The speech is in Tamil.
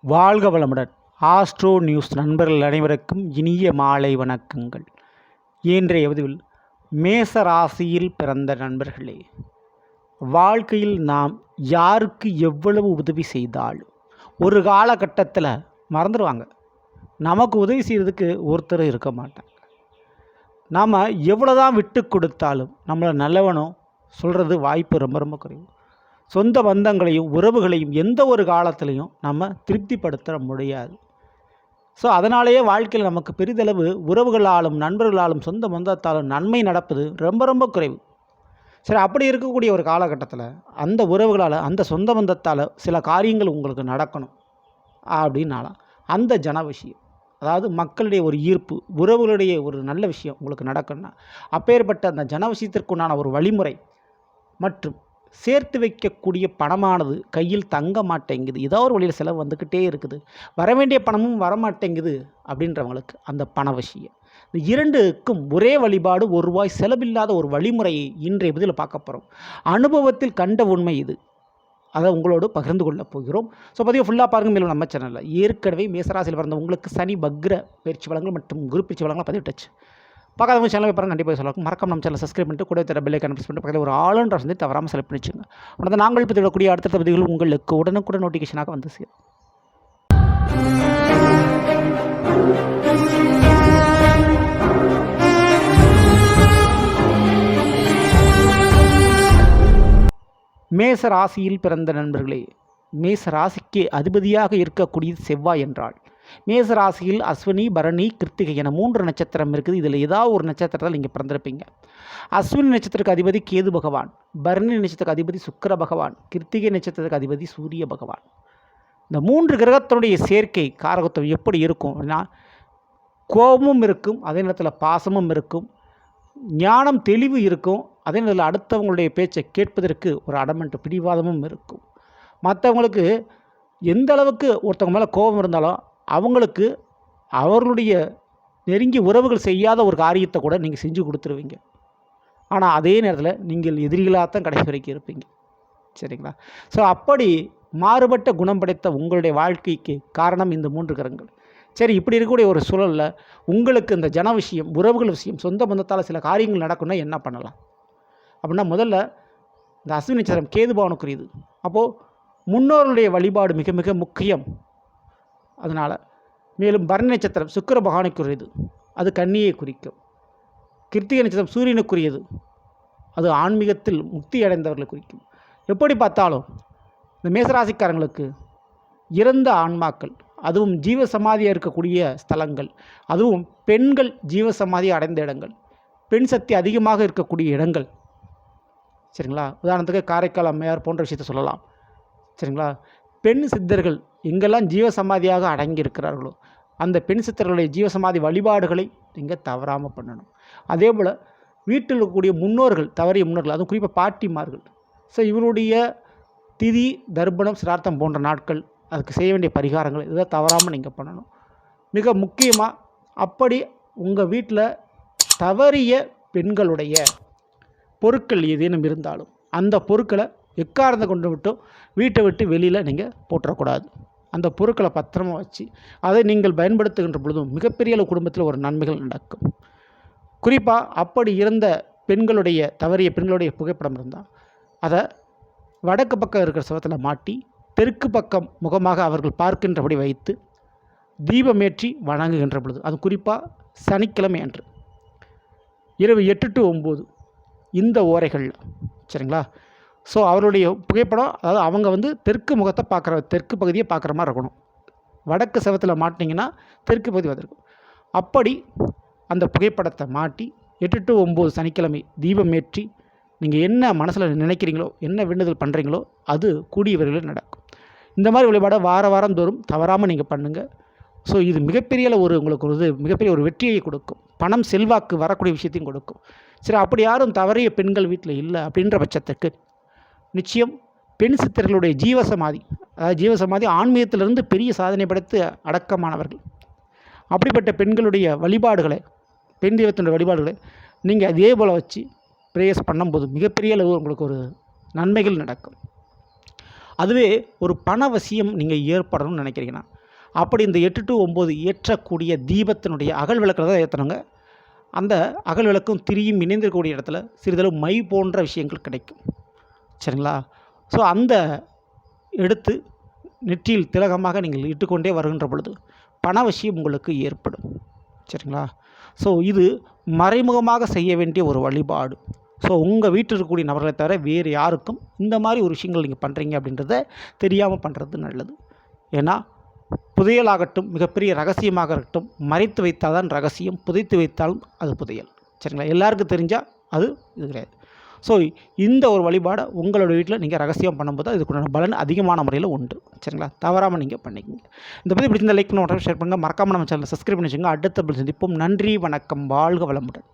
வாழ்க வளமுடன். ஆஸ்ட்ரோ நியூஸ் நண்பர்கள் அனைவருக்கும் இனிய மாலை வணக்கங்கள். இன்றைய பதிவில் மேச ராசியில் பிறந்த நண்பர்களே, வாழ்க்கையில் நாம் யாருக்கு எவ்வளவு உதவி செய்தாலும் ஒரு காலகட்டத்தில் மறந்துடுவாங்க. நமக்கு உதவி செய்கிறதுக்கு ஒருத்தர் இருக்க மாட்டாங்க. நாம் எவ்வளோதான் விட்டு கொடுத்தாலும் நம்மளை நல்லவனோ சொல்கிறது வாய்ப்பு ரொம்ப ரொம்ப குறைவு. சொந்த பந்தங்களையும் உறவுகளையும் எந்த ஒரு காலத்துலையும் நம்ம திருப்திப்படுத்த முடியாது. ஸோ அதனாலேயே வாழ்க்கையில் நமக்கு பெரிதளவு உறவுகளாலும் நண்பர்களாலும் சொந்த பந்தத்தாலும் நன்மை நடப்பது ரொம்ப ரொம்ப குறைவு. சரி, அப்படி இருக்கக்கூடிய ஒரு காலகட்டத்தில் அந்த உறவுகளால் அந்த சொந்த பந்தத்தால் சில காரியங்கள் உங்களுக்கு நடக்கணும் அப்படின்னாலும் அந்த ஜன விஷயம், அதாவது மக்களுடைய ஒரு ஈர்ப்பு, உறவுகளுடைய ஒரு நல்ல விஷயம் உங்களுக்கு நடக்கணும்னா அப்பேற்பட்ட அந்த ஜன விஷயத்திற்குண்டான ஒரு வழிமுறை மற்றும் சேர்த்து வைக்கக்கூடிய பணமானது கையில் தங்க மாட்டேங்குது, ஏதோ ஒரு வழியில் செலவு வந்துக்கிட்டே இருக்குது, வர வேண்டிய பணமும் வரமாட்டேங்குது அப்படின்றவங்களுக்கு அந்த பண விஷயம், இந்த இரண்டுக்கும் ஒரே வழிபாடு, ஒரு ரூபாய் செலவில்லாத ஒரு வழிமுறையை இன்றைய பதில் பார்க்க போகிறோம். அனுபவத்தில் கண்ட உண்மை இது, அதை உங்களோடு பகிர்ந்து கொள்ள போகிறோம். ஸோ பதிவு ஃபுல்லாக பாருங்கள். மேலும் நம்ம சேனலில் ஏற்கனவே மேசராசியில் பிறந்த உங்களுக்கு சனி பக்ர பயிற்சி வளங்கள் மற்றும் குரு பயிற்சி வளங்களை பதிவிட்டுச்சு. பார்க்காதவங்க சேனல் பாருங்கள், கண்டிப்பாக சொல்லலாம். மறக்காம நம்ம சேனல் சப்ஸ்கிரைப் பண்ணிட்டு கூட தர பெல் ஐக்கான் ப்ரெஸ் பண்ணிட்டு பக்கத்தில் ஒரு ஆளுன்ற வந்து தவறாமல் செலக்ட் பண்ணி வச்சுங்க. உடனே நாங்கள் பதிவிடக்கூடிய அடுத்த பதிவுகள் உங்களுக்கு உடனுக்குடன் நோட்டிஃபிகேஷனாக வந்து சேரும். மேச ராசியில் பிறந்த நண்பர்களே, மேச ராசிக்கு அதிபதியாக இருக்கக்கூடிய செவ்வாய் என்றால் மேச ராசியில் அஸ்வினி, பரணி, கிருத்திகை என 3 நட்சத்திரம் இருக்குது. இதில் ஏதாவது ஒரு நட்சத்திரத்தில் நீங்கள் பிறந்திருப்பீங்க. அஸ்வினி நட்சத்திரத்துக்கு அதிபதி கேது பகவான், பரணி நட்சத்திரத்துக்கு அதிபதி சுக்கிர பகவான், கிருத்திகை நட்சத்திரத்துக்கு அதிபதி சூரிய பகவான். இந்த 3 கிரகத்தினுடைய சேர்க்கை காரகத்துவம் எப்படி இருக்கும் அப்படின்னா, கோபமும் இருக்கும், அதே நேரத்தில் பாசமும் இருக்கும், ஞானம் தெளிவு இருக்கும், அதே நேரத்தில் அடுத்தவங்களுடைய பேச்சை கேட்பதற்கு ஒரு அடமெண்ட் பிடிவாதமும் இருக்கும். மற்றவங்களுக்கு எந்த அளவுக்கு ஒருத்தவங்க மேலே கோபம் இருந்தாலும் அவங்களுக்கு அவர்களுடைய நெருங்கிய உறவுகள் செய்யாத ஒரு காரியத்தை கூட நீங்கள் செஞ்சு கொடுத்துருவீங்க. ஆனால் அதே நேரத்தில் நீங்கள் எதிரிகளாகத்தான் கடைசி வரைக்கும் இருப்பீங்க. சரிங்களா? ஸோ அப்படி மாறுபட்ட குணம் படைத்த உங்களுடைய வாழ்க்கைக்கு காரணம் இந்த 3 கிரகங்கள். சரி, இப்படி இருக்கக்கூடிய ஒரு சூழலில் உங்களுக்கு இந்த ஜன விஷயம், உறவுகள் விஷயம், சொந்த பந்தத்தால் சில காரியங்கள் நடக்கும்னா என்ன பண்ணலாம் அப்படின்னா, முதல்ல இந்த அஸ்வினி நட்சத்திரம் கேது பகவானுக்குரியது. அப்போது முன்னோர்களுடைய வழிபாடு மிக மிக முக்கியம். அதனால் மேலும் பரணி நட்சத்திரம் சுக்கிர பகவானுக்குரியது, அது கன்னியை குறிக்கும். கிருத்திகை நட்சத்திரம் சூரியனுக்குரியது, அது ஆன்மீகத்தில் முக்தி அடைந்தவர்களை குறிக்கும். எப்படி பார்த்தாலும் இந்த மேசராசிக்காரங்களுக்கு இறந்த ஆன்மாக்கள், அதுவும் ஜீவசமாதியாக இருக்கக்கூடிய ஸ்தலங்கள், அதுவும் பெண்கள் ஜீவசமாதியை அடைந்த இடங்கள், பெண் சக்தி அதிகமாக இருக்கக்கூடிய இடங்கள். சரிங்களா? உதாரணத்துக்கு காரைக்கால் அம்மையார் போன்ற விஷயத்தை சொல்லலாம். சரிங்களா? பெண் சித்தர்கள் எங்கெல்லாம் ஜீவசமாதியாக அடங்கியிருக்கிறார்களோ அந்த பெண் சித்தர்களுடைய ஜீவசமாதி வழிபாடுகளை நீங்கள் தவறாமல் பண்ணணும். அதே போல் வீட்டில் இருக்கக்கூடிய முன்னோர்கள், தவறிய முன்னோர்கள், அதுவும் குறிப்பாக பாட்டிமார்கள், ஸோ இவருடைய திதி, தர்ப்பணம், சிரார்த்தம் போன்ற நாட்கள் அதுக்கு செய்ய வேண்டிய பரிகாரங்கள் இதை தவறாமல் நீங்கள் பண்ணணும். மிக முக்கியமாக அப்படி உங்கள் வீட்டில் தவறிய பெண்களுடைய பொருட்கள் ஏதேனும் இருந்தாலும் அந்த பொருட்களை எக்காரணத்தை கொண்டு விட்டோ வீட்டை விட்டு வெளியில் நீங்கள் போட்டுறக்கூடாது. அந்த பொருட்களை பத்திரமா வச்சு அதை நீங்கள் பயன்படுத்துகின்ற பொழுதும் மிகப்பெரிய அளவு குடும்பத்தில் ஒரு நன்மைகள் நடக்கும். குறிப்பாக அப்படி இருந்த பெண்களுடைய, தவறிய பெண்களுடைய புகைப்படம் இருந்தால் அதை வடக்கு பக்கம் இருக்கிற சுவத்தில் மாட்டி தெற்கு பக்கம் முகமாக அவர்கள் பார்க்கின்றபடி வைத்து தீபமேற்றி வணங்குகின்ற பொழுது, அது குறிப்பாக சனிக்கிழமை அன்று இரவு 8 to 9 இந்த ஓரைகளில், சரிங்களா? ஸோ அவருடைய புகைப்படம், அதாவது அவங்க தெற்கு முகத்தை பார்க்குற, தெற்கு பகுதியை பார்க்குற மாதிரி இருக்கணும். வடக்கு செவத்தில் மாட்டினீங்கன்னா தெற்கு பகுதி வந்திருக்கும். அப்படி அந்த புகைப்படத்தை மாட்டி 8 to 9 சனிக்கிழமை தீபம் ஏற்றி நீங்கள் என்ன மனசில் நினைக்கிறீங்களோ, என்ன வேண்டுதல் பண்ணுறீங்களோ அது கூடிய விரைவில் நடக்கும். இந்த மாதிரி வழிபாடை வாரம் தோறும் தவறாமல் நீங்கள் பண்ணுங்கள். ஸோ இது மிகப்பெரிய உங்களுக்கு மிகப்பெரிய ஒரு வெற்றியை கொடுக்கும். பணம், செல்வாக்கு வரக்கூடிய விஷயத்தையும் கொடுக்கும். சரி, அப்படி யாரும் தவறிய பெண்கள் வீட்டில் இல்லை அப்படின்ற பட்சத்துக்கு நிச்சயம் பெண் சித்தர்களுடைய ஜீவசமாதி, அதாவது ஜீவசமாதி ஆன்மீகத்திலிருந்து பெரிய சாதனை படைத்து அடக்கமானவர்கள். அப்படிப்பட்ட பெண்களுடைய வழிபாடுகளை, பெண் தெய்வத்தினுடைய வழிபாடுகளை நீங்கள் அதே போல் வச்சு ப்ரேயர்ஸ் பண்ணும்போது மிகப்பெரிய அளவு உங்களுக்கு ஒரு நன்மைகள் நடக்கும். அதுவே ஒரு பணவசியம் நீங்கள் ஏற்படணும்னு நினைக்கிறீங்கன்னா அப்படி இந்த 8 to 9 ஏற்றக்கூடிய தீபத்தினுடைய அகல் விளக்கில் தான் ஏற்றணுங்க. அந்த அகல் விளக்கும் திரியும் இணைந்திருக்கக்கூடிய இடத்துல சிறிதளவு மை போன்ற விஷயங்கள் கிடைக்கும். சரிங்களா? ஸோ அந்த எடுத்து நெற்றியில் திலகமாக நீங்கள் இட்டுக்கொண்டே வருகின்ற பொழுது பணவசியம் உங்களுக்கு ஏற்படும். சரிங்களா? ஸோ இது மறைமுகமாக செய்ய வேண்டிய ஒரு வழிபாடு. ஸோ உங்கள் வீட்டில் இருக்கக்கூடிய நபர்களை தவிர வேறு யாருக்கும் இந்த மாதிரி ஒரு விஷயங்கள் நீங்கள் பண்ணுறீங்க அப்படின்றத தெரியாமல் பண்ணுறது நல்லது. ஏன்னா புதையலாகட்டும், மிகப்பெரிய ரகசியமாக இருக்கட்டும், மறைத்து வைத்தால் தான் ரகசியம், புதைத்து வைத்தாலும் அது புதையல். சரிங்களா? எல்லாருக்கும் தெரிஞ்சால் அது இது கிடையாது. ஸோ இந்த ஒரு வழிபாடை உங்களோட வீட்டில் நீங்கள் ரகசியம் பண்ணும்போது இதுக்குண்டான பலன் அதிகமான முறையில் உண்டு. சரிங்களா? தவறாமல் நீங்கள் பண்ணிக்கங்க. இந்த பற்றி பிடிச்சிருந்த லைக் பண்ண ஷேர் பண்ணுங்கள். மறக்காமல் நம்ம சேனலை சப்ஸ்கிரைப் பண்ணி வச்சுங்க. அடுத்த சந்திப்போம். நன்றி, வணக்கம், வாழ்க வளமுடன்.